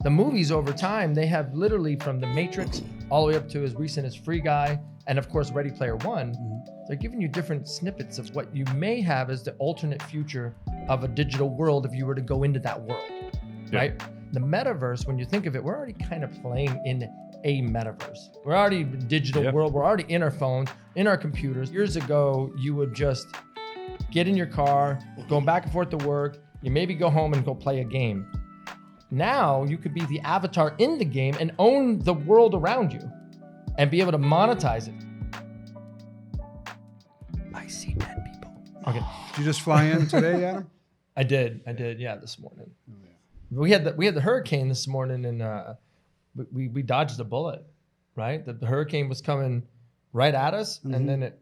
The movies over time, they have literally from The Matrix all the way up to as recent as Free Guy, and of course Ready Player One. They're giving you different snippets of what you may have as the alternate future of a digital world if you were to go into that world, right? The metaverse, when you think of it, we're already kind of playing in a metaverse. We're already in a digital world. We're already in our phones, in our computers. Years ago, you would just get in your car, going back and forth to work. You maybe go home and go play a game. Now you could be the avatar in the game and own the world around you and be able to monetize it. I see dead people. Okay. Did you just fly in today, Adam? I did. Yeah, this morning. Oh, yeah. We had the hurricane this morning, and we dodged a bullet. Right, the hurricane was coming right at us, and then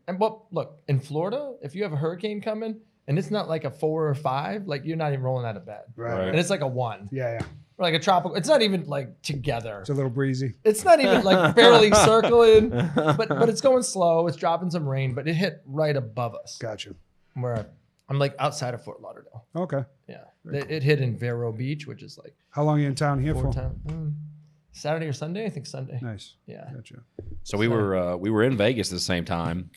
look, in Florida, if you have a hurricane coming and it's not like a 4 or 5, like you're not even rolling out of bed. Right. And it's like a 1. Yeah. Or like a tropical. It's not even like together. It's a little breezy. It's not even like barely circling, but it's going slow. It's dropping some rain, but it hit right above us. Gotcha. Where I'm like outside of Fort Lauderdale. Okay. Yeah. It hit in Vero Beach, which is like. How long are you in town here for? Saturday or Sunday? I think Sunday. Nice. Yeah. Gotcha. So we were in Vegas at the same time,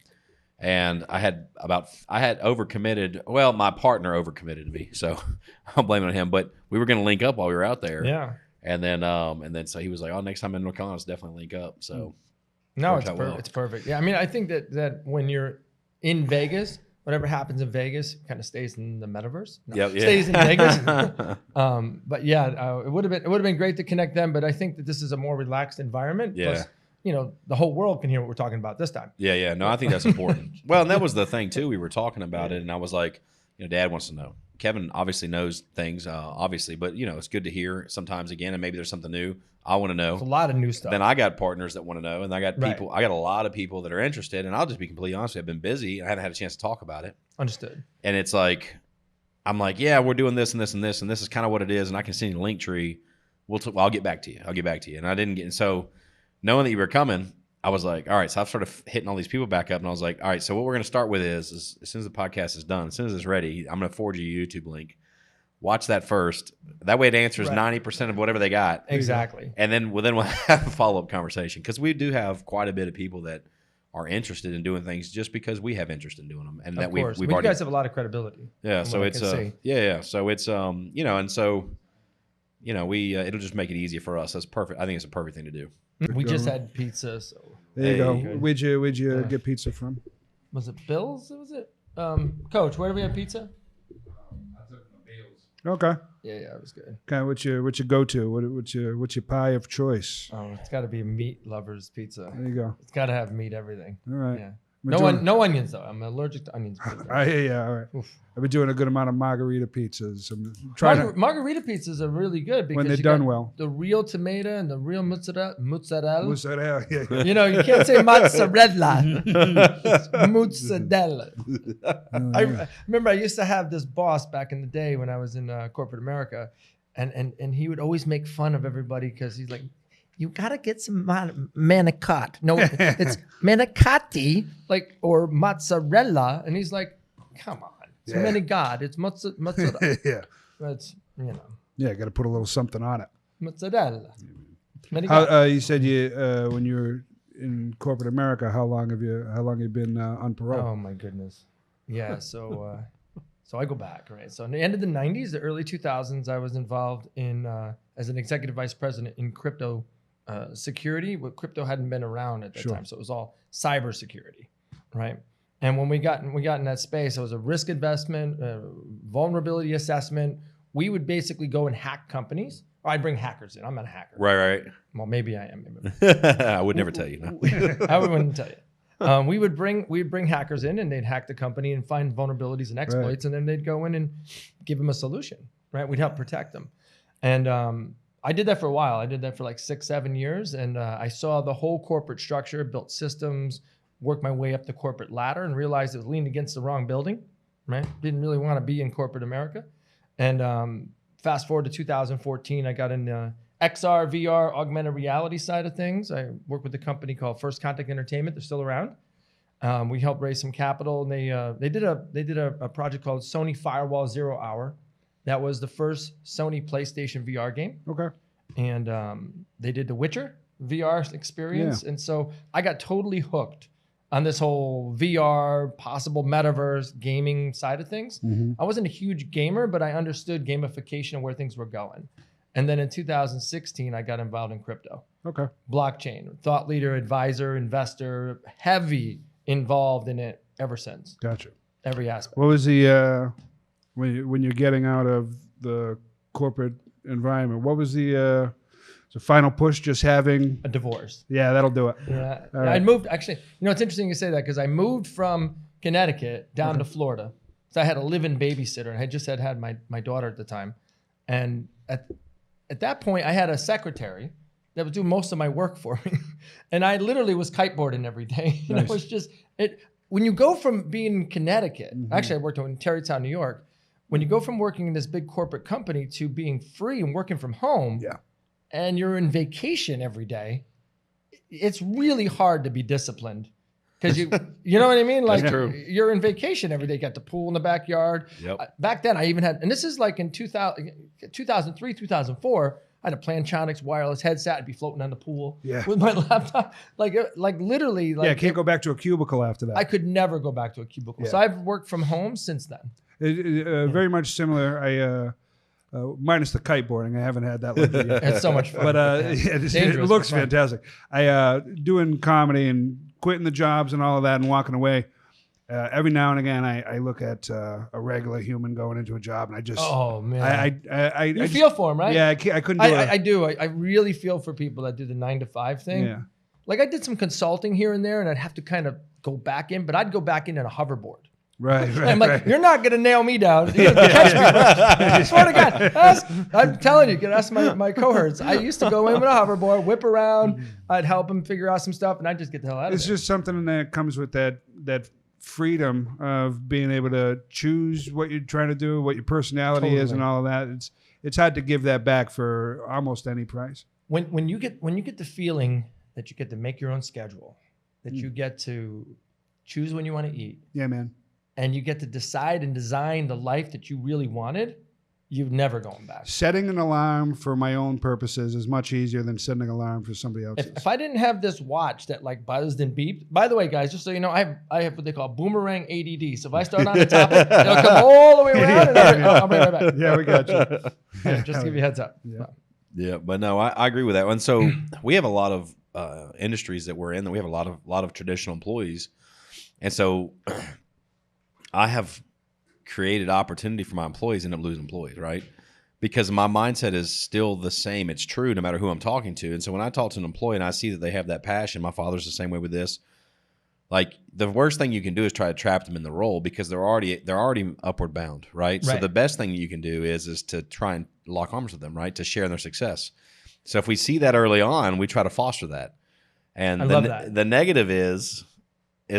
and I had overcommitted. Well, my partner overcommitted to me, so I'm blaming on him. But we were going to link up while we were out there. Yeah. And then so he was like, "Oh, next time in North Carolina, let's definitely link up." So no, it's perfect. Yeah, I mean, I think that when you're in Vegas, whatever happens in Vegas kind of stays in the metaverse. Stays in Vegas. But yeah, it would have been great to connect them. But I think that this is a more relaxed environment. Yeah. Plus, the whole world can hear what we're talking about this time. Yeah. No, I think that's important. Well, and that was the thing too. We were talking about it, and I was like, Dad wants to know. Kevin obviously knows things, obviously, but it's good to hear sometimes again, and maybe there's something new. I want to know. There's a lot of new stuff. Then I got partners that want to know, and I got people. I got a lot of people that are interested, and I'll just be completely honest with you. I've been busy. I haven't had a chance to talk about it. Understood. And it's like, I'm like, yeah, we're doing this and this and this, and this is kind of what it is, and I can send you a link tree. I'll get back to you. And I didn't get. And so knowing that you were coming, I was like, all right. So I've started hitting all these people back up, and I was like, all right. So what we're going to start with is as soon as the podcast is done, as soon as it's ready, I'm going to forward you a YouTube link. Watch that first. That way it answers 90% of whatever they got. Exactly. And then we'll have a follow-up conversation, because we do have quite a bit of people that are interested in doing things just because we have interest in doing them. And that we've you guys have a lot of credibility. Yeah. So it's yeah. So it's and so it'll just make it easier for us. That's perfect. I think it's a perfect thing to do. We just had pizza, so there you go. Where'd you get pizza from? Was it Bill's? Was it Coach? Where did we have pizza? Okay. Yeah, it was good. Okay, what's your go-to? What's your pie of choice? Oh, it's got to be meat lovers pizza. There you go. It's got to have meat, everything. All right. Yeah. No onions though. I'm allergic to onions. I hear you. All right. Oof. I've been doing a good amount of margarita pizzas. I'm margarita pizzas are really good because when they're done well. The real tomato and the real mozzarella. Mozzarella. Yeah. You can't say mozzarella. It's mozzarella. I remember I used to have this boss back in the day when I was in corporate America, and he would always make fun of everybody because he's like, you gotta get some manicotti. No, it's manicotti, or mozzarella. And he's like, come on, it's manicotti. It's mozzarella. Yeah, it's Yeah, got to put a little something on it. Mozzarella. You said when you were in corporate America, how long have you been on parole? Oh my goodness. Yeah. So I go back, right? So in the end of the 90s, the early 2000s, I was involved in as an executive vice president in crypto security. But crypto hadn't been around at that time, so it was all cyber security, right? And when we got in that space, it was a risk investment, vulnerability assessment. We would basically go and hack companies. Or I'd bring hackers in. I'm not a hacker. Right. Well, maybe I am. I would never tell you. No. I wouldn't tell you. We'd bring hackers in, and they'd hack the company and find vulnerabilities and exploits, and then they'd go in and give them a solution. Right? We'd help protect them, and I did that for a while. I did that for like 6-7 years, and I saw the whole corporate structure, built systems, worked my way up the corporate ladder, and realized it was leaning against the wrong building. Right? Didn't really want to be in corporate America, and fast forward to 2014, I got in the XR, VR, augmented reality side of things. I worked with a company called First Contact Entertainment. They're still around. We helped raise some capital, and they did a project called Sony Firewall 0 Hour. That was the first Sony PlayStation VR game. Okay. and they did the Witcher VR experience. And so I got totally hooked on this whole VR, possible metaverse gaming side of things. I wasn't a huge gamer, but I understood gamification and where things were going. And then in 2016, I got involved in crypto. Okay. Blockchain, thought leader, advisor, investor, heavy involved in it ever since. Gotcha. Every aspect. What was the when you're getting out of the corporate environment? What was the final push? Just having A divorce. Yeah, that'll do it. Yeah. All right. I moved, actually, it's interesting you say that because I moved from Connecticut down to Florida. So I had a live-in babysitter and I just had my daughter at the time. And at that point, I had a secretary that would do most of my work for me. And I literally was kiteboarding every day. And Nice. it was just, when you go from being in Connecticut, actually I worked in Tarrytown, New York. When you go from working in this big corporate company to being free and working from home, and you're in vacation every day, it's really hard to be disciplined. Because you know what I mean? Like, That's true. You're in vacation every day. You got the pool in the backyard. Back then, I even had, and this is like in 2003, 2004, I had a Plantronics wireless headset. I'd be floating on the pool with my laptop. Like literally. Like, can't go back to a cubicle after that. I could never go back to a cubicle. So I've worked from home since then. Very much similar. Minus the kiteboarding, I haven't had that luxury yet. It's so much fun. But it looks fantastic. I doing comedy and quitting the jobs and all of that and walking away. Every now and again, I look at a regular human going into a job, and I just you feel for them, right? Yeah, I couldn't do it. I do. I really feel for people that do the 9-to-5 thing. Yeah. Like I did some consulting here and there, and I'd have to kind of go back in, but I'd go back in a hoverboard. Right. I'm like, you're not gonna nail me down. You're gonna catch me. I swear to God. I'm telling you, ask my cohorts. I used to go in with a hoverboard, whip around. I'd help them figure out some stuff, and I'd just get the hell out of it. It's just something that comes with that freedom of being able to choose what you're trying to do, what your personality is, and all of that. It's hard to give that back for almost any price. When you get the feeling that you get to make your own schedule, that you get to choose when you want to eat. Yeah, man. And you get to decide and design the life that you really wanted, you're never going back. Setting an alarm for my own purposes is much easier than setting an alarm for somebody else's. If I didn't have this watch that like buzzed and beeped, by the way, guys, just so you know, I have what they call boomerang ADD. So if I start on the top, it'll come all the way around and I'll bring it right back. Yeah, we got you. Just to give you a heads up. Yeah, but no, I agree with that one. So we have a lot of industries that we're in that we have a lot of traditional employees. And so I have created opportunity for my employees and end up losing employees, right? Because my mindset is still the same. It's true no matter who I'm talking to. And so when I talk to an employee and I see that they have that passion, my father's the same way with this. Like the worst thing you can do is try to trap them in the role because they're already upward bound, right? So the best thing you can do is to try and lock arms with them, right? To share in their success. So if we see that early on, we try to foster that. And the negative is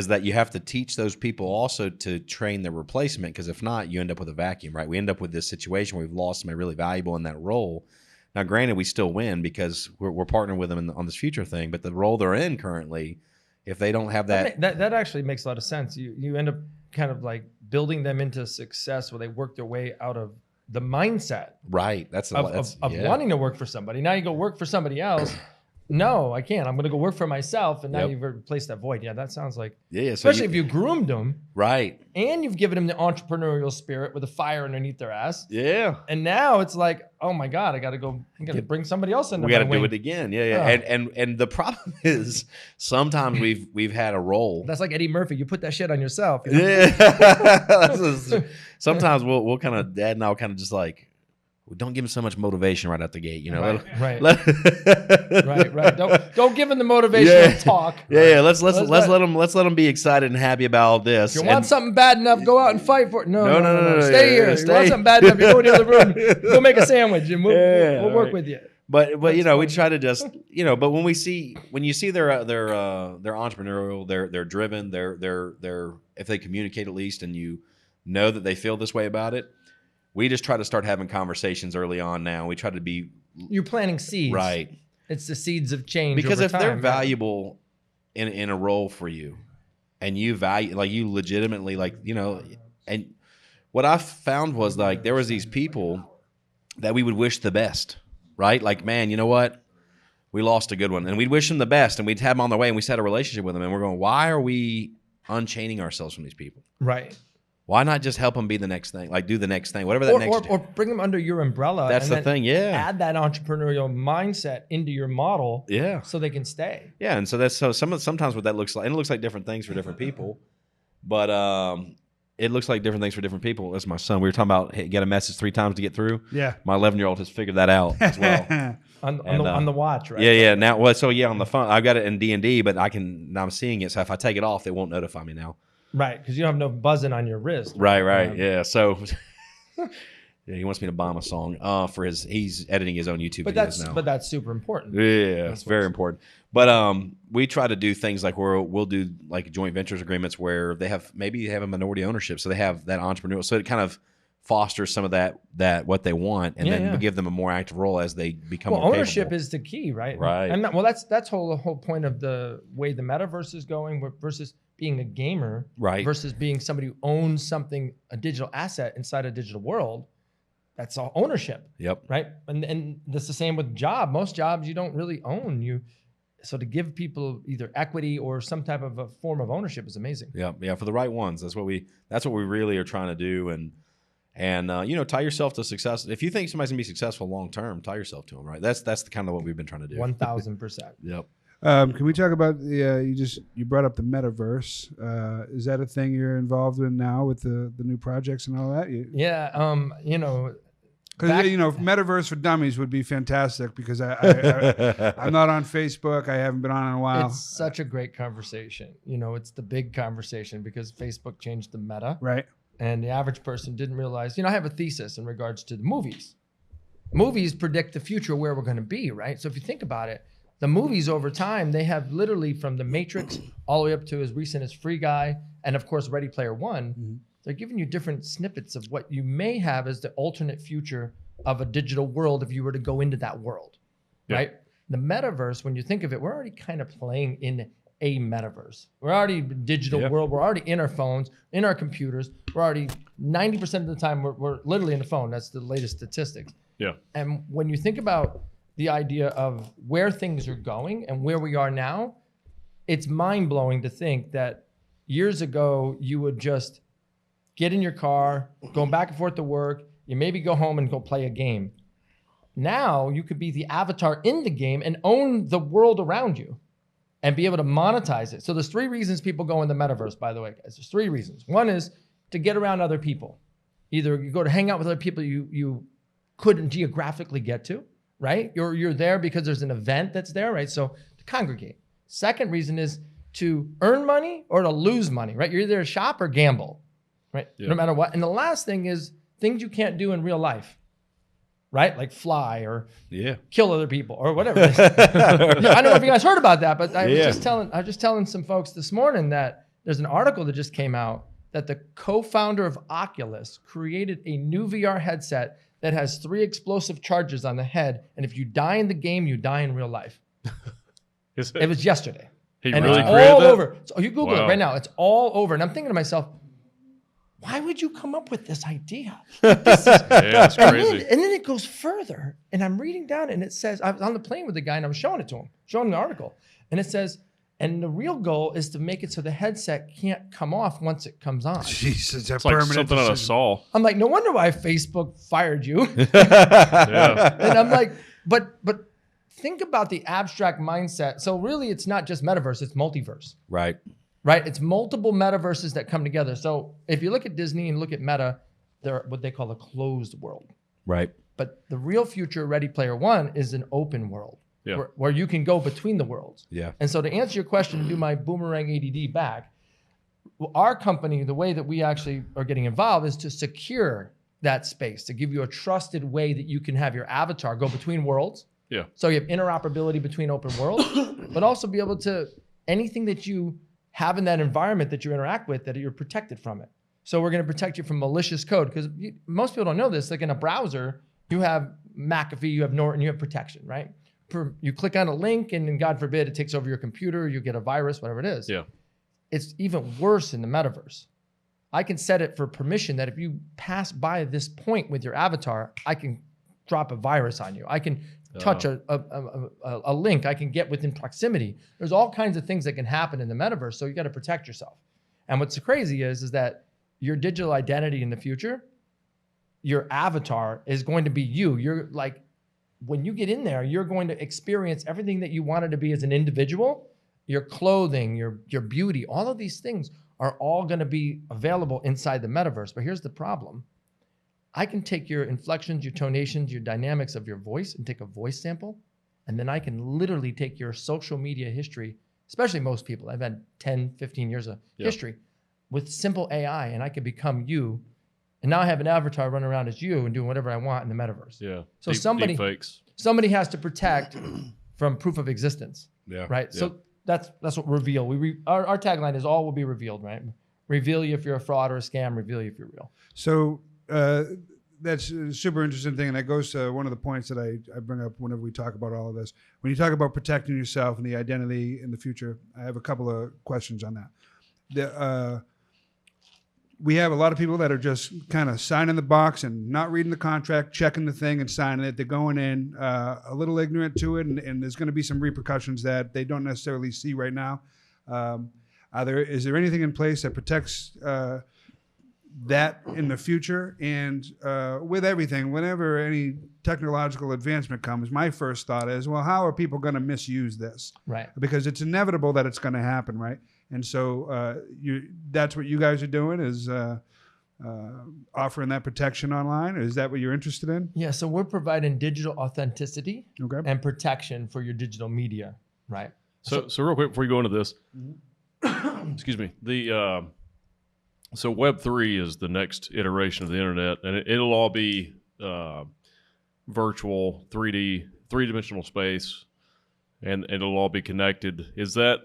that you have to teach those people also to train their replacement, because if not, you end up with a vacuum, right? We end up with this situation where we've lost somebody really valuable in that role. Now, granted, we still win because we're partnering with them on this future thing, but the role they're in currently, if they don't have that... That actually makes a lot of sense. You end up kind of like building them into success where they work their way out of the mindset. Right. That's wanting to work for somebody. Now you go work for somebody else. No, I can't. I'm going to go work for myself. And now you've replaced that void. Yeah, that sounds like, especially if you groomed them. Right. And you've given them the entrepreneurial spirit with a fire underneath their ass. Yeah. And now it's like, oh my God, I got to bring somebody else in. We got to do it again. Yeah. And the problem is sometimes we've had a role. That's like Eddie Murphy. You put that shit on yourself. Yeah. Sometimes we'll kind of, Dad and I will kind of just like, don't give him so much motivation right out the gate, you know. Right. Don't give him the motivational talk. Yeah. Let's let him be excited and happy about all this. If you want something bad enough, go out and fight for it. No. Stay here. If you want something bad enough, you go to the other room. Go make a sandwich, and we'll work with you. But you know, we try to just But when you see they're entrepreneurial, they're driven, they're if they communicate at least, and you know that they feel this way about it. We just try to start having conversations early on now. We try to be... You're planting seeds. Right. It's the seeds of change because over if time, they're valuable in a role for you and you value, like you legitimately, like, and what I found was like there was these people that we would wish the best. right? Like, man, you know what? We lost a good one. And we'd wish them the best, and we'd have them on their way, and we set a relationship with them. And we're going, why are we unchaining ourselves from these people? Right. Why not just help them be the next thing? Like, do the next thing, whatever that or bring them under your umbrella. That's the thing, yeah. Add that entrepreneurial mindset into your model, yeah, so they can stay. Yeah, and so sometimes what that looks like, and it looks like different things for different people, but it looks like different things for different people. That's my son. We were talking about get a message 3 times to get through. Yeah, my 11-year-old has figured that out as well. on the watch, right? Yeah. Now, well, so yeah, on the phone, I've got it in D&D, but now I'm seeing it. So if I take it off, they won't notify me now. Right, because you don't have no buzzing on your wrist. Right. Yeah. So, yeah, he wants me to bomb a song for he's editing his own YouTube videos now. But that's super important. Yeah, it's very important. But we try to do things like we'll do like joint ventures agreements where they have a minority ownership, so they have that entrepreneurial. So it kind of fosters some of that what they want, and then we give them a more active role as they become. Well, more ownership capable. is the key, right? Right. And that's the whole point of the way the metaverse is going versus being a gamer, right? Versus being somebody who owns something, a digital asset inside a digital world. That's all ownership. Yep. Right. And that's the same with job. Most jobs you don't really own. So to give people either equity or some type of a form of ownership is amazing. Yeah. For the right ones, that's what we really are trying to do. And tie yourself to success. If you think somebody's gonna be successful long term, tie yourself to them. Right. That's the kind of what we've been trying to do. 1,000%. Yep. Can we talk about you brought up the metaverse? Is that a thing you're involved in now with the new projects and all that? Yeah. Because Metaverse for Dummies would be fantastic because I'm not on Facebook. I haven't been on in a while. It's such a great conversation. It's the big conversation because Facebook changed the meta. Right. And the average person didn't realize, I have a thesis in regards to the movies. Movies predict the future where we're going to be, right? So if you think about it, the movies over time, they have literally from The Matrix all the way up to as recent as Free Guy and of course Ready Player One. Mm-hmm. They're giving you different snippets of what you may have as the alternate future of a digital world if you were to go into that world, right? The metaverse, when you think of it, we're already kind of playing in a metaverse. We're already digital world. We're already in our phones, in our computers. We're already 90% of the time we're literally in the phone. That's the latest statistics. Yeah. And when you think about the idea of where things are going and where we are now, it's mind-blowing to think that years ago you would just get in your car, going back and forth to work, you maybe go home and go play a game. Now you could be the avatar in the game and own the world around you and be able to monetize it. So there's 3 reasons people go in the metaverse, by the way, guys. There's 3 reasons. One is to get around other people. Either you go to hang out with other people you couldn't geographically get to, right? You're there because there's an event that's there, right? So to congregate. Second reason is to earn money or to lose money, right? You're either to shop or gamble, right? No matter what. And the last thing is things you can't do in real life, right? Like fly or kill other people or whatever. I don't know if you guys heard about that, but I was just telling some folks this morning that there's an article that just came out that the co-founder of Oculus created a new VR headset that has 3 explosive charges on the head. And if you die in the game, you die in real life. It was yesterday. He and really it's created all that? over. So you Google it right now. It's all over. And I'm thinking to myself, why would you come up with this idea? It's crazy. And then it goes further. And I'm reading down and it says, I was on the plane with the guy and I was showing it to him, showing him the article. And it says, and the real goal is to make it so the headset can't come off once it comes on. Jesus, It's like something on a saw. I'm like, no wonder why Facebook fired you. Yeah. And I'm like, but think about the abstract mindset. So really, it's not just metaverse, it's multiverse. Right. Right? It's multiple metaverses that come together. So if you look at Disney and look at Meta, they're what they call a closed world. Right. But the real future Ready Player One is an open world where you can go between the worlds. Yeah. And so to answer your question and do my boomerang ADD back, our company, the way that we actually are getting involved is to secure that space, to give you a trusted way that you can have your avatar go between worlds. Yeah. So you have interoperability between open worlds, but also be able to, anything that you have in that environment that you interact with, that you're protected from it. So we're going to protect you from malicious code because most people don't know this. Like in a browser, you have McAfee, you have Norton, you have protection, right? You click on a link and then God forbid it takes over your computer, you get a virus, whatever it is. Yeah. It's even worse in the metaverse. I can set it for permission that if you pass by this point with your avatar, I can drop a virus on you. I can touch, a link I can get within proximity. There's all kinds of things that can happen in the metaverse. So you got to protect yourself. And what's crazy is that your digital identity in the future, your avatar is going to be you. You're like, when you get in there, you're going to experience everything that you wanted to be as an individual. Your clothing, your beauty, all of these things are all going to be available inside the metaverse. But here's the problem. I can take your inflections, your tonations, your dynamics of your voice and take a voice sample. And then I can literally take your social media history, especially most people. I've had 10, 15 years of history with simple AI, and I can become you. And now I have an avatar running around as you and doing whatever I want in the metaverse. Yeah. So deep fakes. somebody has to protect from proof of existence. Yeah. Right. Yeah. So that's what reveal. Our tagline is all will be revealed, right? Reveal you if you're a fraud or a scam, reveal you if you're real. So that's a super interesting thing. And that goes to one of the points that I bring up whenever we talk about all of this. When you talk about protecting yourself and the identity in the future, I have a couple of questions on that. We have a lot of people that are just kind of signing the box and not reading the contract, checking the thing and signing it. They're going in a little ignorant to it, and there's going to be some repercussions that they don't necessarily see right now. Is there anything in place that protects that in the future? And with everything, whenever any technological advancement comes, my first thought is, well, how are people going to misuse this? Right. Because it's inevitable that it's going to happen, right? And so that's what you guys are doing, is offering that protection online. Is that what you're interested in? Yeah, so we're providing digital authenticity and protection for your digital media, right? So real quick before you go into this, excuse me, so Web3 is the next iteration of the internet, and it'll all be virtual, 3D, three-dimensional space, and it'll all be connected. Is that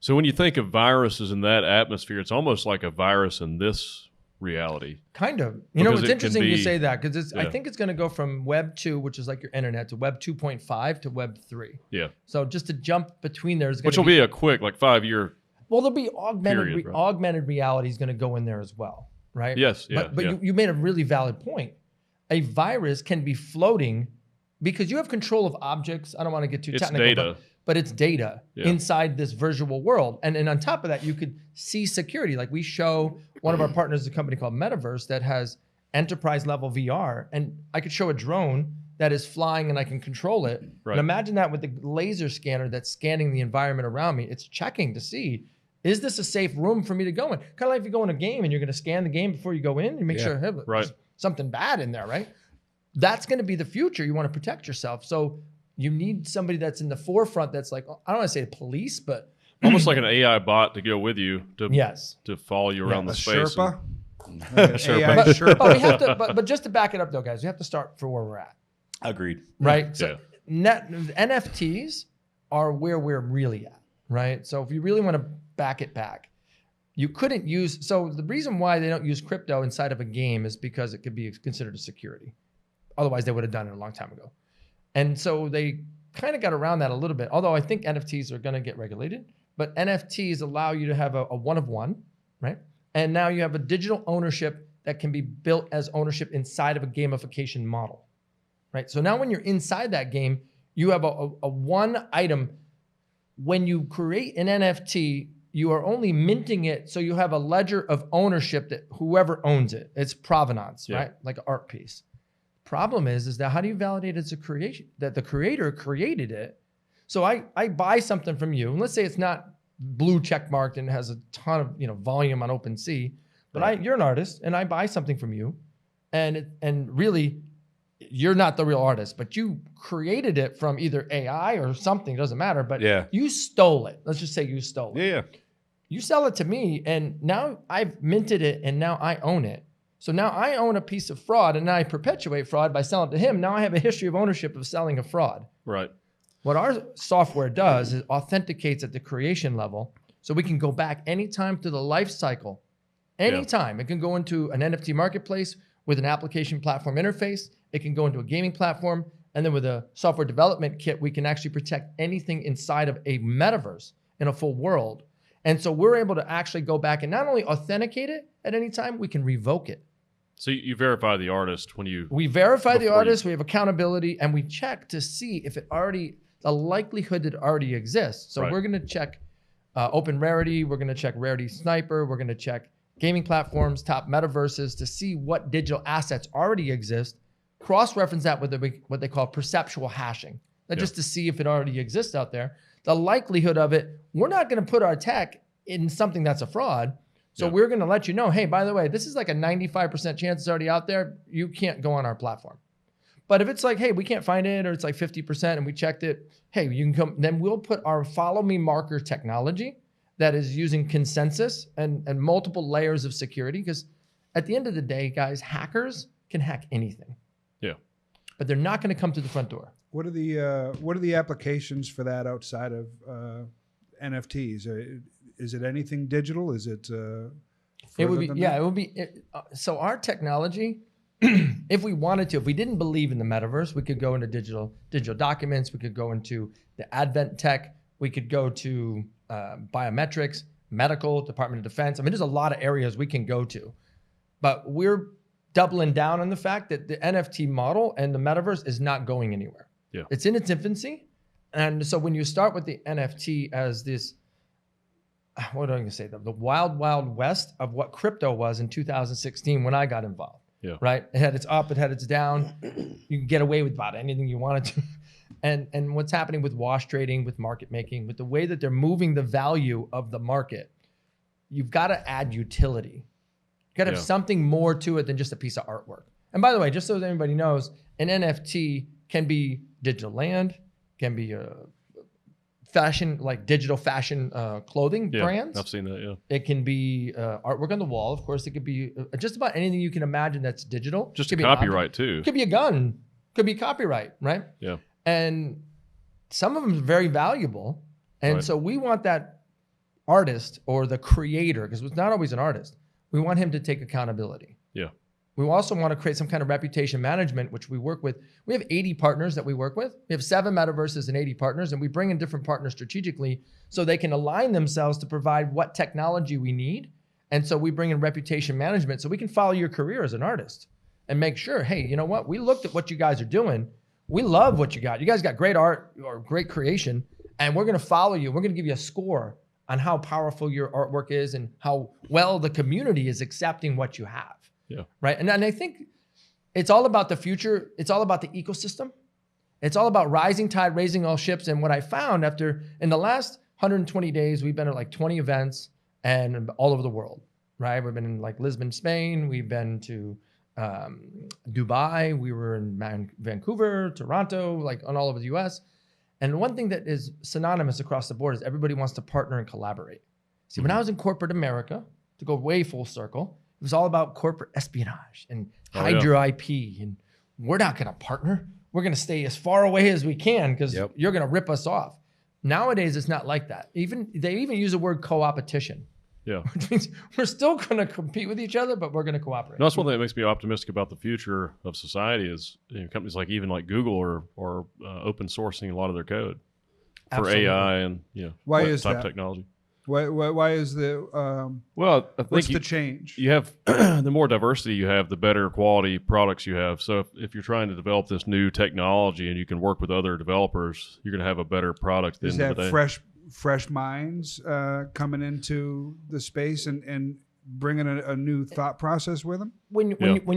so when you think of viruses in that atmosphere, it's almost like a virus in this reality. Kind of. You know, it's interesting you say that, because I think it's going to go from Web 2, which is like your internet, to Web 2.5 to Web 3. Yeah. So just to jump between there is going which will be a quick, like 5-year. Well, there'll be augmented reality is going to go in there as well, right? Yes. Yeah. But you made a really valid point. A virus can be floating because you have control of objects. I don't want to get too technical. It's data. But it's data inside this virtual world. And on top of that, you could see security. Like we show one of our partners is a company called Metaverse that has enterprise level VR. And I could show a drone that is flying and I can control it. Right. And imagine that with the laser scanner that's scanning the environment around me. It's checking to see, is this a safe room for me to go in? Kind of like if you go in a game and you're going to scan the game before you go in, you make sure there's something bad in there, right? That's going to be the future. You want to protect yourself. So you need somebody that's in the forefront that's like, I don't want to say police, but almost like an AI bot to go with you to follow you around the space. Sherpa? Sherpa. But we have to, but just to back it up though, guys, we have to start for where we're at. Agreed. Right? So NFTs are where we're really at, right? So if you really want to back it back, you couldn't use, so the reason why they don't use crypto inside of a game is because it could be considered a security. Otherwise they would have done it a long time ago. And so they kind of got around that a little bit, although I think NFTs are going to get regulated. But NFTs allow you to have a one of one, right? And now you have a digital ownership that can be built as ownership inside of a gamification model, right? So now when you're inside that game, you have a one item. When you create an NFT, you are only minting it, so you have a ledger of ownership that whoever owns it. It's provenance, right? Like an art piece. Problem is that how do you validate it's a creation, that the creator created it? So I buy something from you, and let's say it's not blue check marked and has a ton of volume on OpenSea, but you're an artist and I buy something from you, and really you're not the real artist, but you created it from either AI or something, doesn't matter, but you stole it. Let's just say you stole it. Yeah. You sell it to me, and now I've minted it, and now I own it. So now I own a piece of fraud, and now I perpetuate fraud by selling it to him. Now I have a history of ownership of selling a fraud. Right. What our software does is authenticates at the creation level, so we can go back anytime through the life cycle. Anytime. It can go into an NFT marketplace with an application platform interface. It can go into a gaming platform. And then with a software development kit, we can actually protect anything inside of a metaverse in a full world. And so we're able to actually go back and not only authenticate it at any time, we can revoke it. So you verify the artist when you... We verify the artist, we have accountability, and we check to see if it already, the likelihood that it already exists. So Right. we're going to check Open Rarity, we're going to check Rarity Sniper, we're going to check gaming platforms, top metaverses to see what digital assets already exist, cross-reference that with what they call perceptual hashing. That's just to see if it already exists out there. The likelihood of it, we're not going to put our tech in something that's a fraud. So we're going to let you know, hey, by the way, this is like a 95% chance it's already out there. You can't go on our platform. But if it's like, hey, we can't find it, or it's like 50% and we checked it, hey, you can come, then we'll put our follow me marker technology that is using consensus and multiple layers of security. Because at the end of the day, guys, hackers can hack anything. Yeah. But they're not going to come to the front door. What are the applications for that outside of NFTs? Is it anything digital? Is it? It would be, yeah, it would be. So our technology, if we wanted to, if we didn't believe in the metaverse, we could go into digital documents. We could go into the advent tech. We could go to biometrics, medical, Department of Defense. I mean, there's a lot of areas we can go to, but we're doubling down on the fact that the NFT model and the metaverse is not going anywhere. Yeah. It's in its infancy. And so when you start with the NFT as this, what am I going to say? The wild, wild west of what crypto was in 2016 when I got involved. Yeah. Right? It had its up, it had its down. You could get away with about anything you wanted to. And what's happening with wash trading, with market making, with the way that they're moving the value of the market, you've got to add utility. You got to have something more to it than just a piece of artwork. And by the way, just so everybody knows, an NFT can be digital land, can be a fashion, like digital fashion clothing brands. I've seen that, yeah. It can be artwork on the wall. Of course, it could be just about anything you can imagine that's digital. Just a copyright too. Could be a gun. Could be copyright, right? Yeah. And some of them are very valuable. And so we want that artist or the creator, because it's not always an artist, we want him to take accountability. Yeah. We also want to create some kind of reputation management, which we work with. We have 80 partners that we work with. We have 7 metaverses and 80 partners, and we bring in different partners strategically so they can align themselves to provide what technology we need. And so we bring in reputation management so we can follow your career as an artist and make sure, hey, you know what? We looked at what you guys are doing. We love what you got. You guys got great art or great creation, and we're going to follow you. We're going to give you a score on how powerful your artwork is and how well the community is accepting what you have. Yeah. Right. And I think it's all about the future. It's all about the ecosystem. It's all about rising tide, raising all ships. And what I found in the last 120 days, we've been at like 20 events and all over the world, right? We've been in like Lisbon, Spain. We've been to Dubai. We were in Vancouver, Toronto, like all over the US. And one thing that is synonymous across the board is everybody wants to partner and collaborate. See, when I was in corporate America, to go way full circle, it was all about corporate espionage and hide your IP. And we're not going to partner. We're going to stay as far away as we can because you're going to rip us off. Nowadays, it's not like that. They even use the word co-opetition. Yeah. Which means we're still going to compete with each other, but we're going to cooperate. No, that's one thing that makes me optimistic about the future of society is companies like Google are open sourcing a lot of their code for AI and why is type that? Technology. Why is the well? I think what's the change? You have the more diversity you have, the better quality products you have. So if you're trying to develop this new technology and you can work with other developers, you're going to have a better product. Is that fresh minds coming into the space and bringing a new thought process with them? When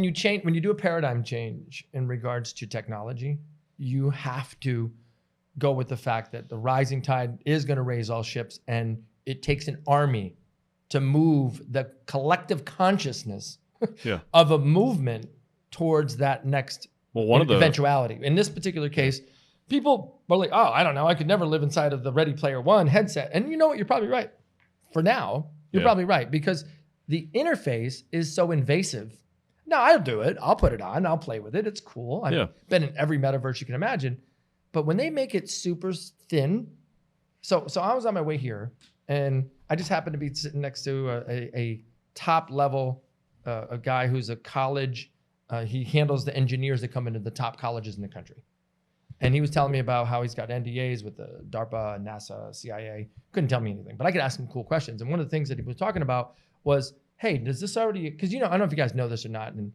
you do a paradigm change in regards to technology, you have to go with the fact that the rising tide is going to raise all ships, and it takes an army to move the collective consciousness of a movement towards that next eventuality. In this particular case, people were like, oh, I don't know, I could never live inside of the Ready Player One headset. And you know what? You're probably right. For now, you're probably right because the interface is so invasive. No, I'll do it. I'll put it on. I'll play with it. It's cool. I've been in every metaverse you can imagine. But when they make it super thin, so I was on my way here, and I just happened to be sitting next to a top level, a guy who's a college. He handles the engineers that come into the top colleges in the country. And he was telling me about how he's got NDAs with the DARPA, NASA, CIA. Couldn't tell me anything, but I could ask him cool questions. And one of the things that he was talking about was, hey, does this already, because I don't know if you guys know this or not, and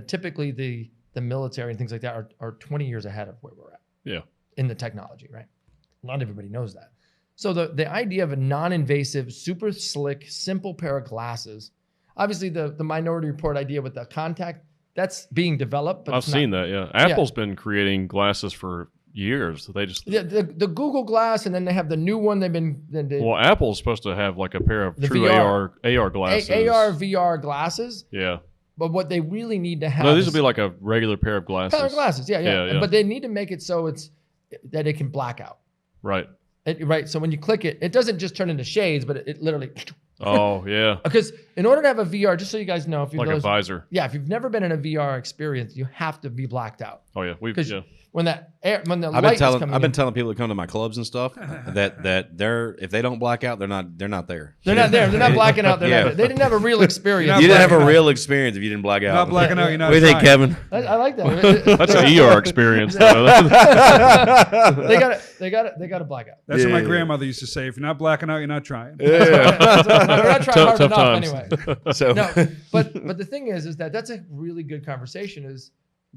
typically the military and things like that are 20 years ahead of where we're at. Yeah. In the technology, right? Not everybody knows that. So the idea of a non-invasive, super slick, simple pair of glasses, obviously the Minority Report idea with the contact, that's being developed. But I've seen that, yeah. Apple's been creating glasses for years. They just the Google Glass, and then they have the new one. Well, Apple's supposed to have like a pair of true VR, AR glasses. AR VR glasses. Yeah. But what they really need to have. No, these would be like a regular pair of glasses. Pair of glasses, yeah. But they need to make it so that it can black out. Right. Right. So when you click it, it doesn't just turn into shades, but it literally. Oh yeah. Because in order to have a VR, just so you guys know, if you like a visor. Yeah, if you've never been in a VR experience, you have to be blacked out. Oh yeah, when the light I've been in, telling people that come to my clubs and stuff that if they don't black out, they're not there. They're not there. They're not blacking out. They didn't have a real experience. You didn't have a real experience if you didn't black out. Not blacking out. You're not. What do you think, Kevin? I like that. That's an ER experience. They got to black out. That's what my grandmother used to say. If you're not blacking out, you're not trying. We're not trying hard enough times. anyway. So No, but the thing is that's a really good conversation. Is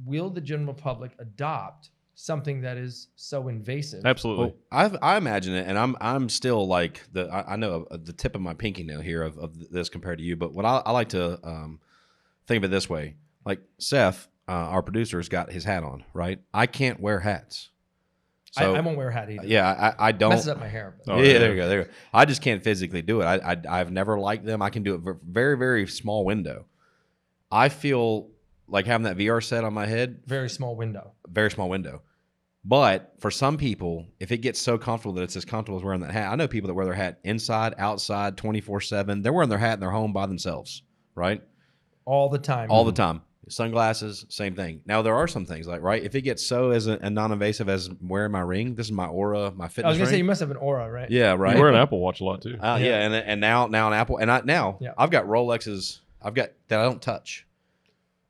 will the general public adopt something that is so invasive? Absolutely. I imagine it, and I'm still like I know the tip of my pinky nail here of this compared to you. But what I like to think of it this way: like Seth, our producer, has got his hat on, right? I can't wear hats. So, I won't wear a hat either. Yeah, I don't. Messes up my hair. Oh, yeah, there you go. I just can't physically do it. I've never liked them. I can do it for very, very small window. I feel like having that VR set on my head. Very small window. Very small window. But for some people, if it gets so comfortable that it's as comfortable as wearing that hat, I know people that wear their hat inside, outside, 24/7. They're wearing their hat in their home by themselves, right? All the time. All the time. Sunglasses, same thing. Now, there are some things like, right, if it gets so as a non-invasive as wearing my ring, this is my Aura, my fitness ring. I was going to say, you must have an Aura, right? Yeah, right. You wear an Apple Watch a lot, too. Yeah, and now an Apple. And I've got Rolexes that I don't touch.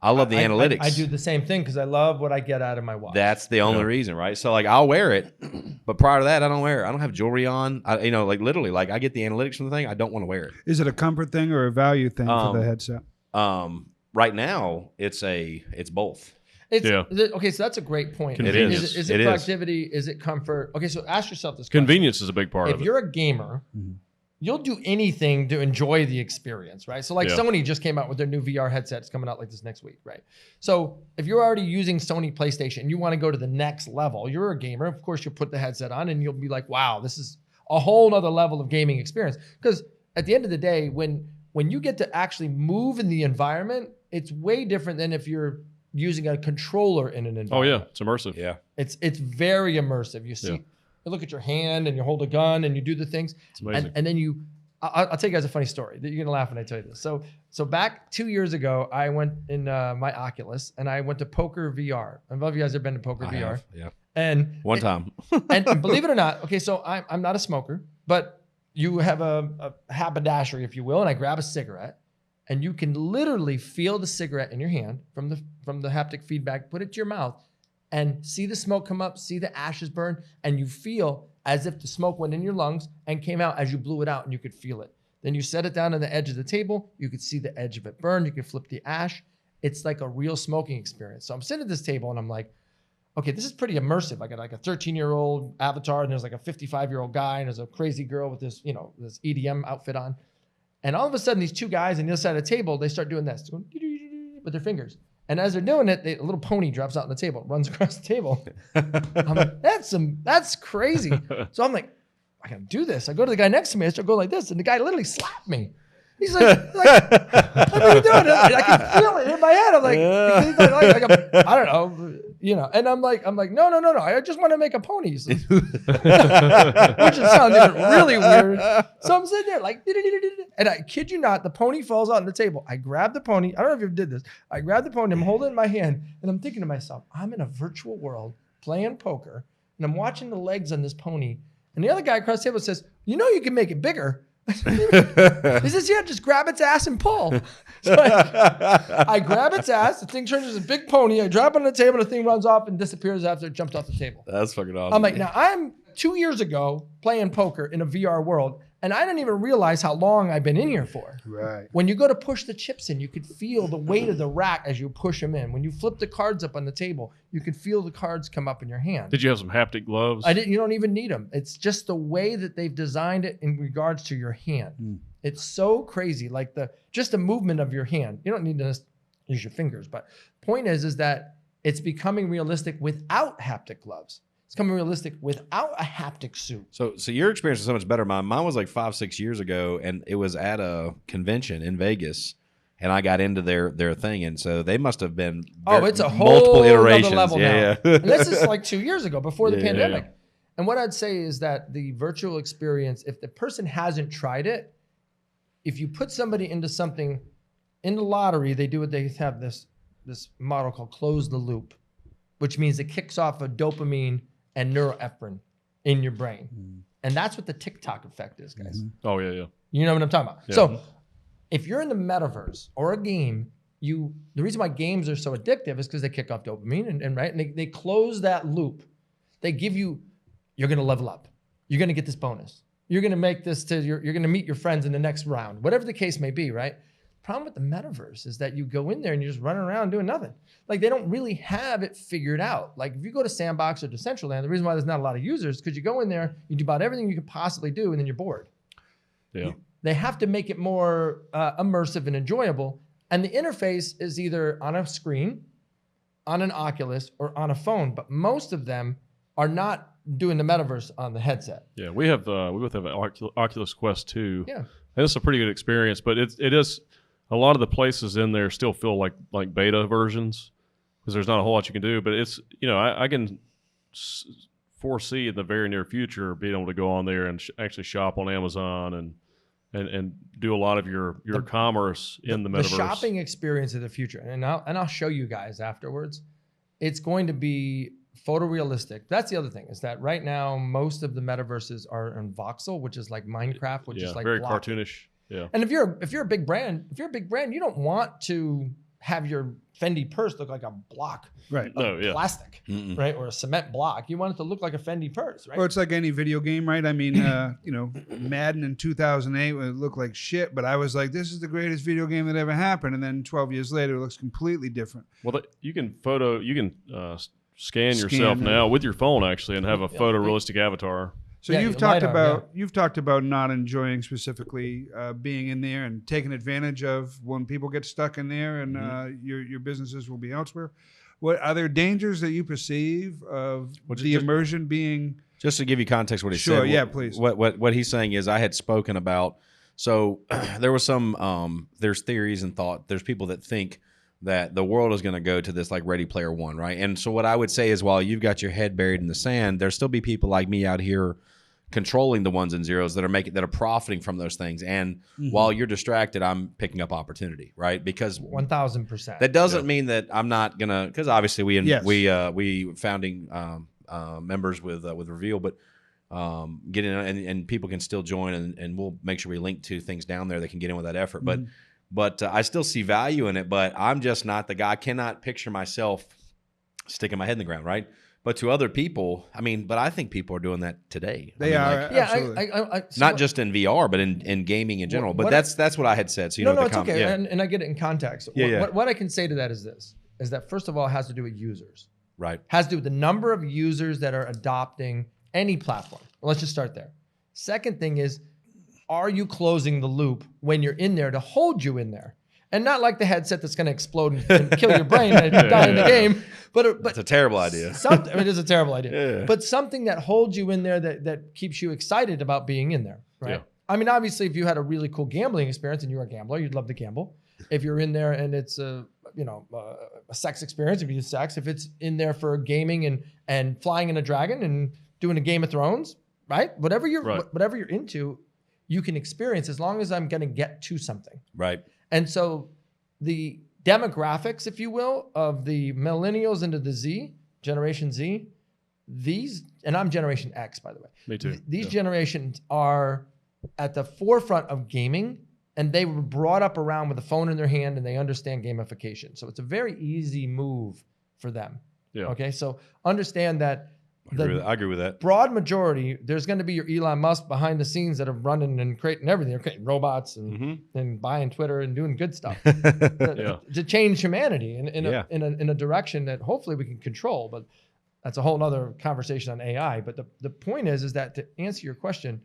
I love the analytics. I do the same thing because I love what I get out of my watch. That's the only reason, right? So, like, I'll wear it, but prior to that, I don't wear it. I don't have jewelry on. Like, literally, like, I get the analytics from the thing. I don't want to wear it. Is it a comfort thing or a value thing for the headset? Right now, it's both. Okay, so that's a great point. Convenience. Is it productivity? Is it comfort? Okay, so ask yourself this question. Convenience is a big part of it. If you're a gamer, you'll do anything to enjoy the experience, right? So like Sony just came out with their new VR headsets coming out like this next week, right? So if you're already using Sony PlayStation and you want to go to the next level, you're a gamer, of course you'll put the headset on and you'll be like, wow, this is a whole nother level of gaming experience. Because at the end of the day, when you get to actually move in the environment, it's way different than if you're using a controller in an environment. Oh yeah, it's immersive. Yeah, it's very immersive. You see, you look at your hand and you hold a gun and you do the things. It's amazing. And then I'll tell you guys a funny story. You're gonna laugh when I tell you this. So back 2 years ago, I went in my Oculus and I went to Poker VR. I don't know if you guys have been to Poker VR. Have, yeah. And one time. and believe it or not, okay, so I'm not a smoker, but you have a haberdashery, if you will, and I grab a cigarette. And you can literally feel the cigarette in your hand from the haptic feedback, put it to your mouth, and see the smoke come up, see the ashes burn, and you feel as if the smoke went in your lungs and came out as you blew it out, and you could feel it. Then you set it down on the edge of the table, you could see the edge of it burn, you could flip the ash. It's like a real smoking experience. So I'm sitting at this table and I'm like, okay, this is pretty immersive. I got like a 13-year-old avatar, and there's like a 55-year-old guy, and there's a crazy girl with this, this EDM outfit on. And all of a sudden, these two guys on the other side of the table, they start doing this, going with their fingers. And as they're doing it, a little pony drops out on the table, runs across the table. I'm like, that's crazy. So I'm like, I gotta do this. I go to the guy next to me, I start going like this, and the guy literally slapped me. He's like, what are you doing? I can feel it in my head. I'm like, I don't know, and I'm like, no. I just want to make a pony. Which just sounded really weird. So I'm sitting there like, and I kid you not, the pony falls out on the table. I grab the pony. I don't know if you ever did this. I grab the pony, I'm holding it in my hand, and I'm thinking to myself, I'm in a virtual world playing poker, and I'm watching the legs on this pony. And the other guy across the table says, you can make it bigger. He says, yeah, just grab its ass and pull. So I grab its ass, the thing turns into a big pony, I drop it on the table, the thing runs off and disappears after it jumped off the table. That's fucking awesome. I'm like, now I'm 2 years ago playing poker in a VR world, And I didn't even realize how long I've been in here for. Right. When you go to push the chips in, you could feel the weight of the rack as you push them in. When you flip the cards up on the table, you could feel the cards come up in your hand. Did you have some haptic gloves? I didn't. You don't even need them. It's just the way that they've designed it in regards to your hand. It's so crazy. Like just the movement of your hand. You don't need to use your fingers. But point is that it's becoming realistic without haptic gloves. It's becoming realistic without a haptic suit. So your experience is so much better. Mine was like 5-6 years ago, and it was at a convention in Vegas, and I got into their thing, and so they must have been It's a whole multiple iterations. other level now. And this is like 2 years ago, before the pandemic. Yeah. And what I'd say is that the virtual experience, if the person hasn't tried it, if you put somebody into something, in the lottery, they have this model called close the loop, which means it kicks off a dopamine and neuroepinephrine in your brain. And that's what the TikTok effect is, guys. Oh, yeah. You know what I'm talking about? Yeah. So if you're in the metaverse or a game, the reason why games are so addictive is because they kick off dopamine and they close that loop. They give you, you're going to level up. You're going to get this bonus. You're going to make this you're going to meet your friends in the next round, whatever the case may be, right? Problem with the metaverse is that you go in there and you're just running around doing nothing. Like they don't really have it figured out. Like if you go to Sandbox or Decentraland, the reason why there's not a lot of users is because you go in there, you do about everything you could possibly do, and then you're bored. Yeah. They have to make it more immersive and enjoyable. And the interface is either on a screen, on an Oculus, or on a phone. But most of them are not doing the metaverse on the headset. Yeah, we both have an Oculus Quest 2. Yeah. And it's a pretty good experience, but it is a lot of the places in there still feel like beta versions because there's not a whole lot you can do. But it's I can foresee in the very near future being able to go on there and actually shop on Amazon and do a lot of your commerce in the metaverse. The shopping experience of the future, and I'll show you guys afterwards. It's going to be photorealistic. That's the other thing, is that right now most of the metaverses are in voxel, which is like Minecraft, which is like very blocking. cartoonish. Yeah. And if you're a big brand, you don't want to have your Fendi purse look like a block of plastic, right? Or a cement block. You want it to look like a Fendi purse, right? Well, it's like any video game, right? I mean, Madden in 2008 would look like shit, but I was like, this is the greatest video game that ever happened. And then 12 years later, it looks completely different. Well, you can scan yourself now with your phone actually and have a photorealistic avatar. So you've talked about not enjoying specifically being in there and taking advantage of when people get stuck in there and your businesses will be elsewhere. What are there dangers that you perceive of immersion being? Just to give you context, what he said. Sure, yeah, please. What he's saying is, I had spoken about. So there was some. There's theories and thought. There's people that think that the world is going to go to this like Ready Player One, right? And so what I would say is, while you've got your head buried in the sand, there'll still be people like me out here controlling the ones and zeros that are profiting from those things. And while you're distracted, I'm picking up opportunity, right? Because 1000%. That doesn't mean that I'm not gonna, because obviously we founding members with Rev3al, but get in and people can still join and we'll make sure we link to things down there that can get in with that effort. But I still see value in it. But I'm just not the guy. I cannot picture myself sticking my head in the ground, right? But to other people, but I think people are doing that today. They are, absolutely. Not just in VR, but in gaming in general. But that's what I had said. So it's okay, and I get it in context. What I can say to that is this: is that first of all, it has to do with users, right? Has to do with the number of users that are adopting any platform. Well, let's just start there. Second thing is, are you closing the loop when you're in there to hold you in there? And not like the headset that's going to explode and kill your brain and die in the game. But it's a terrible idea. It is a terrible idea. Yeah. But something that holds you in there that keeps you excited about being in there, right? Yeah. Obviously, if you had a really cool gambling experience and you're a gambler, you'd love to gamble. If you're in there and it's a sex experience, if you use sex, if it's in there for gaming and flying in a dragon and doing a Game of Thrones, right? Whatever you're into, you can experience as long as I'm going to get to something. Right. And so the demographics, if you will, of the millennials into the Generation Z, and I'm Generation X, by the way. Me too. These generations are at the forefront of gaming, and they were brought up around with a phone in their hand, and they understand gamification. So it's a very easy move for them. Yeah. Okay, so understand that I agree with that. Broad majority, there's going to be your Elon Musk behind the scenes that are running and creating everything, okay, robots and buying Twitter and doing good stuff to change humanity in a direction that hopefully we can control. But that's a whole other conversation on AI. But the point is that to answer your question,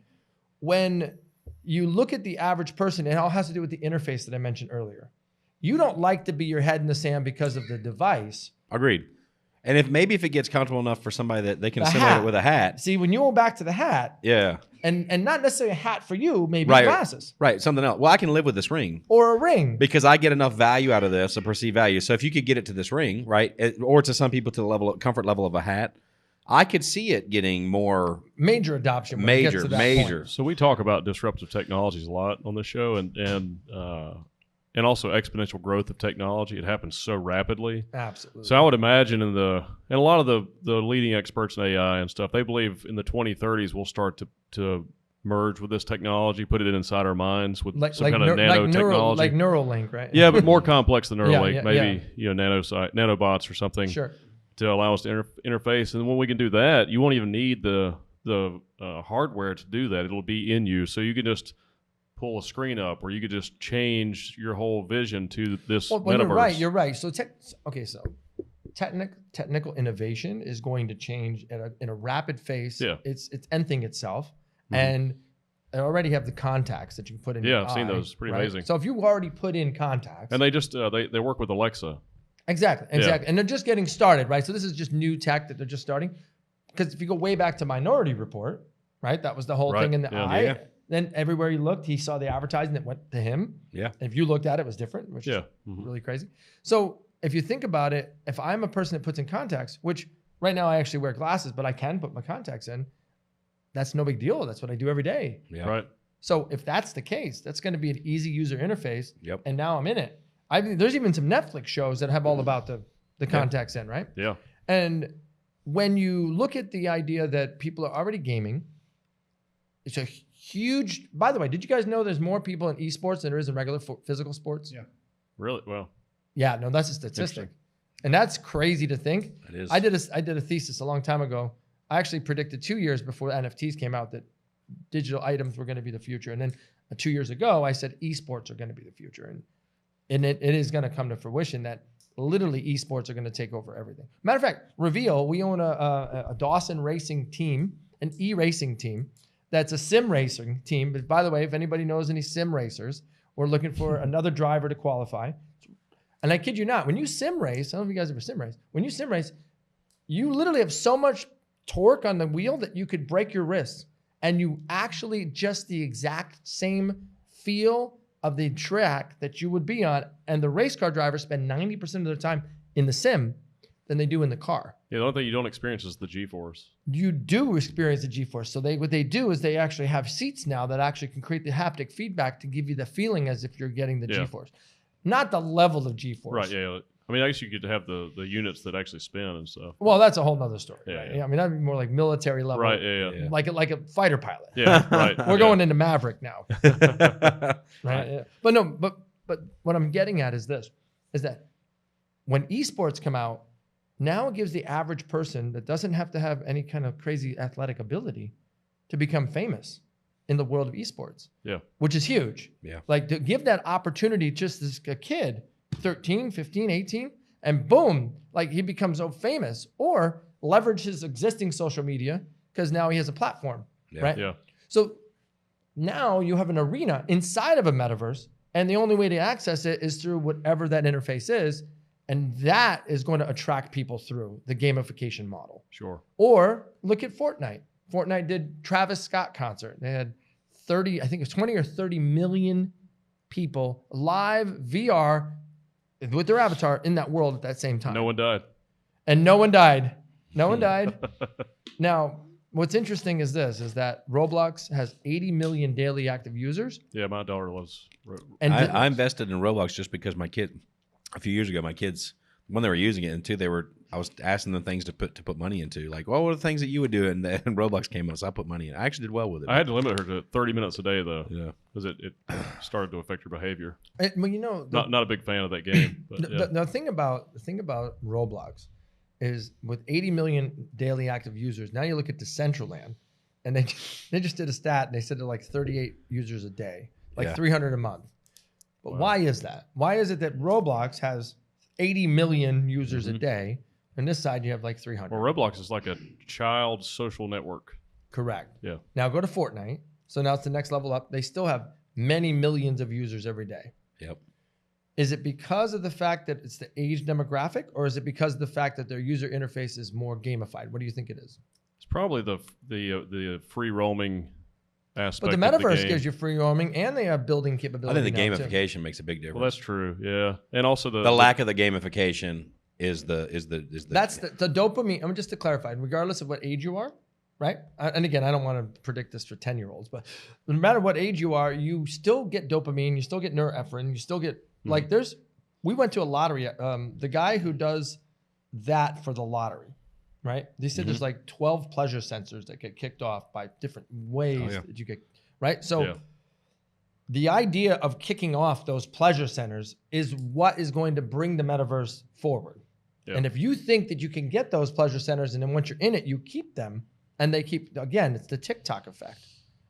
when you look at the average person, it all has to do with the interface that I mentioned earlier. You don't like to be your head in the sand because of the device. Agreed. And if it gets comfortable enough for somebody that they can assimilate it with a hat. See, when you go back to the hat, and not necessarily a hat for you, maybe glasses. Right, something else. Well, I can live with this ring. Or a ring. Because I get enough value out of this, a perceived value. So if you could get it to this ring, right, or to some people to the comfort level of a hat, I could see it getting more major adoption. Major. Point. So we talk about disruptive technologies a lot on this show, and also exponential growth of technology. It happens so rapidly. Absolutely. So I would imagine and a lot of the leading experts in AI and stuff, they believe in the 2030s we'll start to merge with this technology, put it inside our minds with some kind of nanotechnology. Like Neuralink, right? Yeah, but more complex than Neuralink. Maybe nanobots or something to allow us to interface. And when we can do that, you won't even need the hardware to do that. It'll be in you. So you can just pull a screen up, or you could just change your whole vision to this metaverse. You're right. So technical innovation is going to change in a rapid pace. Yeah. It's ending itself, and I already have the contacts that you can put in. Yeah, I've seen those. Pretty amazing. So if you already put in contacts, and they just they work with Alexa. Exactly, and they're just getting started, right? So this is just new tech that they're just starting. Because if you go way back to Minority Report, right, that was the whole thing in the eye. Yeah. Then everywhere he looked, he saw the advertising that went to him. Yeah. And if you looked at it, it was different, which is really crazy. So if you think about it, if I'm a person that puts in contacts, which right now I actually wear glasses, but I can put my contacts in, that's no big deal. That's what I do every day. Yeah. Right. So if that's the case, that's going to be an easy user interface. Yep. And now I'm in it. There's even some Netflix shows that have all about the contacts in, right? Yeah. And when you look at the idea that people are already gaming, it's a huge. By the way, did you guys know there's more people in esports than there is in regular physical sports? Yeah. Really? Well. Yeah. No, that's a statistic, and that's crazy to think. It is. I did a thesis a long time ago. I actually predicted 2 years before NFTs came out that digital items were going to be the future, and then 2 years ago I said esports are going to be the future, and it is going to come to fruition that literally esports are going to take over everything. Matter of fact, Rev3al, we own a Dawson racing team, an e-racing team. That's a sim racing team. But by the way, if anybody knows any sim racers, we're looking for another driver to qualify. And I kid you not, when you sim race, I don't know if you guys ever sim race. When you sim race, you literally have so much torque on the wheel that you could break your wrists. And you actually just the exact same feel of the track that you would be on. And the race car drivers spend 90% of their time in the sim than they do in the car. Yeah, the only thing you don't experience is the G-force. You do experience the G-force. So what they do is they actually have seats now that actually can create the haptic feedback to give you the feeling as if you're getting the G-force. Not the level of G-force. Right, yeah. I mean, I guess you could have the units that actually spin and stuff. Well, that's a whole nother story. Yeah, right? yeah. I mean, that'd be more like military level. Right, yeah. Like a fighter pilot. Yeah, right. We're going into Maverick now. Right? Yeah. But no, but what I'm getting at is this, is that when esports come out, now it gives the average person that doesn't have to have any kind of crazy athletic ability to become famous in the world of esports. Yeah. Which is huge. Yeah. Like to give that opportunity just as a kid, 13, 15, 18, and boom, like he becomes so famous, or leverage his existing social media because now he has a platform, right? Yeah. So now you have an arena inside of a metaverse, and the only way to access it is through whatever that interface is. And that is going to attract people through the gamification model. Sure. Or look at Fortnite. Fortnite did Travis Scott concert. They had 30, I think it was 20 or 30 million people live VR with their avatar in that world at that same time. No one died. And no one died. No one died. Now, what's interesting is this, is that Roblox has 80 million daily active users. Yeah, my daughter loves And I invested in Roblox just because my kid, a few years ago, my kids, when they were using it, and two, I was asking them things to put money into. Like, what were the things that you would do? And Roblox came out, so I put money in. I actually did well with it. I had to limit her to 30 minutes a day, though. Yeah. Because it started to affect her behavior. well, you know, Not a big fan of that game. But the thing about Roblox is with 80 million daily active users. Now you look at Decentraland, and they just did a stat, and they said they're like 38 users a day, like 300 a month. But why is that? Why is it that Roblox has 80 million users a day, and this side you have like 300? Well, Roblox is like a child social network. Correct. Yeah. Now go to Fortnite. So now it's the next level up. They still have many millions of users every day. Yep. Is it because of the fact that it's the age demographic, or is it because of the fact that their user interface is more gamified? What do you think it is? It's probably the free roaming aspect. But the of Metaverse the game. gives you free roaming, and they have building I capability. think the now, too. gamification makes a big difference. Well, that's true. Yeah, and also the lack of the gamification is the That's the dopamine. I mean, just to clarify, regardless of what age you are, right? And again, I don't want to predict this for 10-year-olds, but no matter what age you are, you still get dopamine, you still get norepinephrine, you still get we went to a lottery. The guy who does that for the lottery, right? They said there's like 12 pleasure sensors that get kicked off by different ways that you get, right? So the idea of kicking off those pleasure centers is what is going to bring the metaverse forward. Yeah. And if you think that you can get those pleasure centers, and then once you're in it, you keep them, and they keep, again, it's the TikTok effect,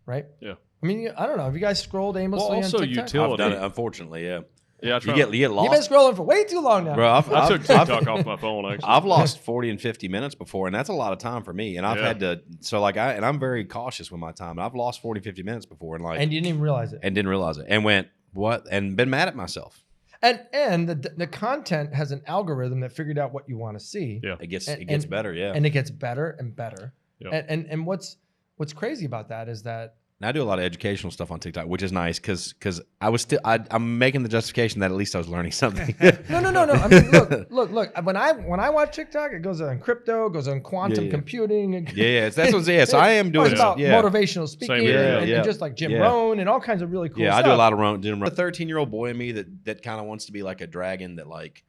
right? Yeah. I mean, I don't know. Have you guys scrolled aimlessly on TikTok? Utility. I've done it, unfortunately, yeah. Yeah, you get lost. You've been scrolling for way too long now. Bro, I took TikTok off my phone, actually. I've lost 40 and 50 minutes before, and that's a lot of time for me. And I've had to, and I'm very cautious with my time. And I've lost 40, 50 minutes before, and you didn't even realize it. And didn't realize it. And went, what? And been mad at myself. And the content has an algorithm that figured out what you want to see. Yeah. It gets better, yeah. And it gets better and better. Yeah. And what's crazy about that is that, and I do a lot of educational stuff on TikTok, which is nice because I'm making the justification that at least I was learning something. No. I mean, look. When I watch TikTok, it goes on crypto, goes on quantum computing. That's what's So I am doing about motivational speaking, and just like Jim Rohn and all kinds of really cool stuff. I do a lot of Jim Rohn. The 13-year-old boy in me that kind of wants to be like a dragon that like.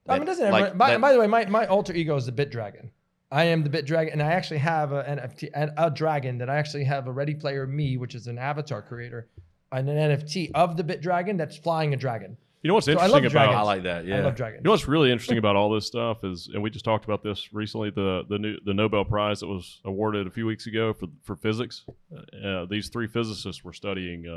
I mean, doesn't everyone? By the way, my alter ego is the Bit Dragon. I am the Bit Dragon, and I actually have an NFT, a dragon that I actually have a Ready Player Me, which is an avatar creator, and an NFT of the Bit Dragon that's flying a dragon. You know what's interesting about? I like that. Yeah, I love dragons. You know what's really interesting about all this stuff is, and we just talked about this recently, the Nobel Prize that was awarded a few weeks ago for physics. These three physicists were studying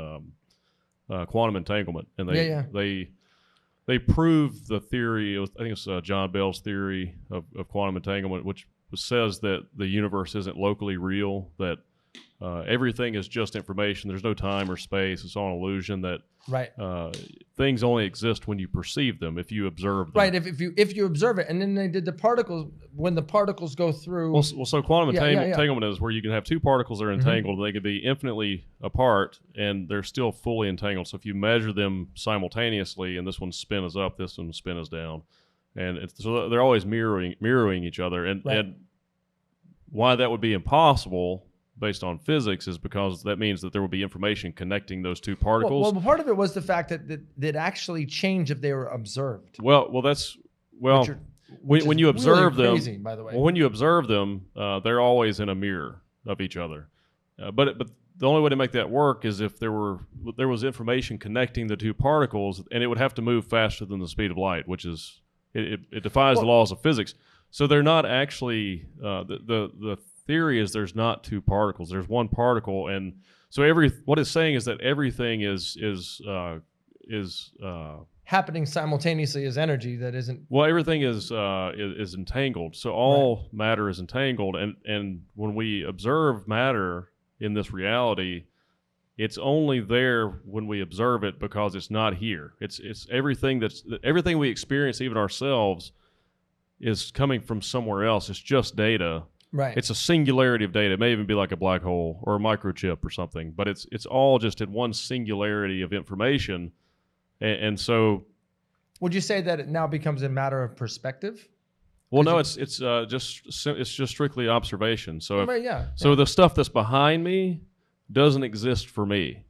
quantum entanglement, and they proved the theory. I think it's John Bell's theory of quantum entanglement, which says that the universe isn't locally real, that everything is just information. There's no time or space. It's all an illusion. That things only exist when you perceive them, if you observe them. Right. If you observe it, and then they did the particles when the particles go through. Well, so quantum entanglement is where you can have two particles that are entangled, and they can be infinitely apart, and they're still fully entangled. So if you measure them simultaneously, and this one's spin is up, this one's spin is down. And so they're always mirroring each other. And why that would be impossible based on physics is because that means that there will be information connecting those two particles. Well, part of it was the fact that actually changed if they were observed. When you observe really them, crazy, by the way. Well, when you observe them, they're always in a mirror of each other. But the only way to make that work is if there was information connecting the two particles, and it would have to move faster than the speed of light, which is it defies the laws of physics. So they're not actually the theory is there's not two particles. There's one particle, and so what it's saying is that everything is happening simultaneously as energy that isn't. Well, everything is entangled. So all matter is entangled, and when we observe matter in this reality, it's only there when we observe it because it's not here. It's everything we experience, even ourselves, is coming from somewhere else. It's just data. Right. It's a singularity of data. It may even be like a black hole or a microchip or something, but it's all just in one singularity of information. And so, would you say that it now becomes a matter of perspective? Well, no, it's just strictly observation. So so the stuff that's behind me doesn't exist for me,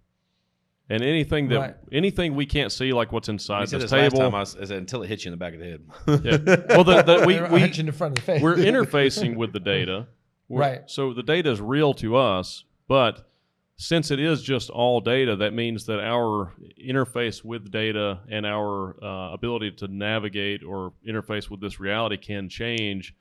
and anything we can't see, like what's inside this table. Last time I said, until it hits you in the back of the head. Yeah. Well, we hit you in the front of the face. We're interfacing with the data, right? So the data is real to us, but since it is just all data, that means that our interface with data and our ability to navigate or interface with this reality can change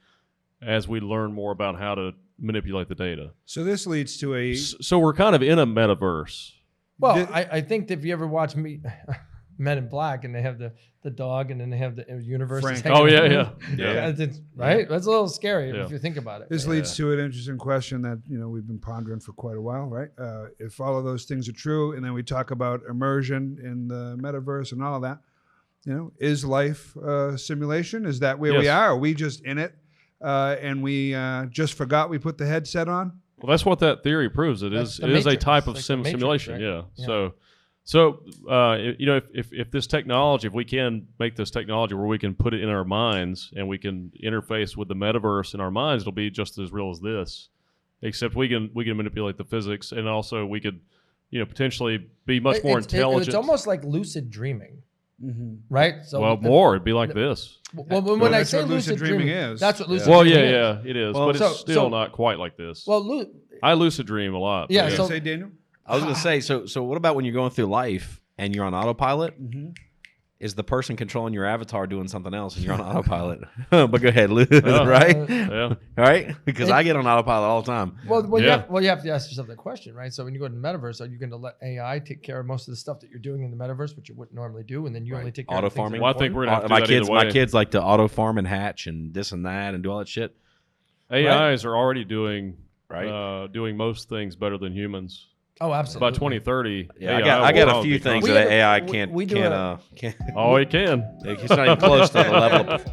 as we learn more about how to manipulate the data. So this leads to a. So we're kind of in a metaverse. Well, I think that if you ever watch Men in Black and they have the dog and then they have the universe. Oh, yeah. Right? That's a little scary if you think about it. This leads to an interesting question that, we've been pondering for quite a while, right? If all of those things are true, and then we talk about immersion in the metaverse and all of that, is life simulation? Is that where we are? Are we just in it and we just forgot we put the headset on? Well, that's what that theory proves. It is a type of simulation. Right? Yeah. So, if this technology, if we can make this technology where we can put it in our minds and we can interface with the metaverse in our minds, it'll be just as real as this, except we can manipulate the physics, and also we could, potentially be much more intelligent. It's almost like lucid dreaming, right? So it'd be like this. Well, when I say lucid dreaming is, that's what lucid dreaming is. Yeah, it is, but it's still not quite like this. Well, I lucid dream a lot. Yeah. So say, Daniel. I was going to say, so what about when you're going through life and you're on autopilot? Mm-hmm. Is the person controlling your avatar doing something else and you're on autopilot? But go ahead, right? Yeah. Right? Because I get on autopilot all the time. You have to ask yourself that question, right? So when you go to the metaverse, are you going to let AI take care of most of the stuff that you're doing in the metaverse, which you wouldn't normally do, and then you only take care auto of things farming? Well, I think we're going to have to do that my kids like to auto farm and hatch and this and that and do all that shit. AIs are already doing most things better than humans. Oh, absolutely. By 2030, I got a few things that AI can't. Oh, it can. It's not even close to the level of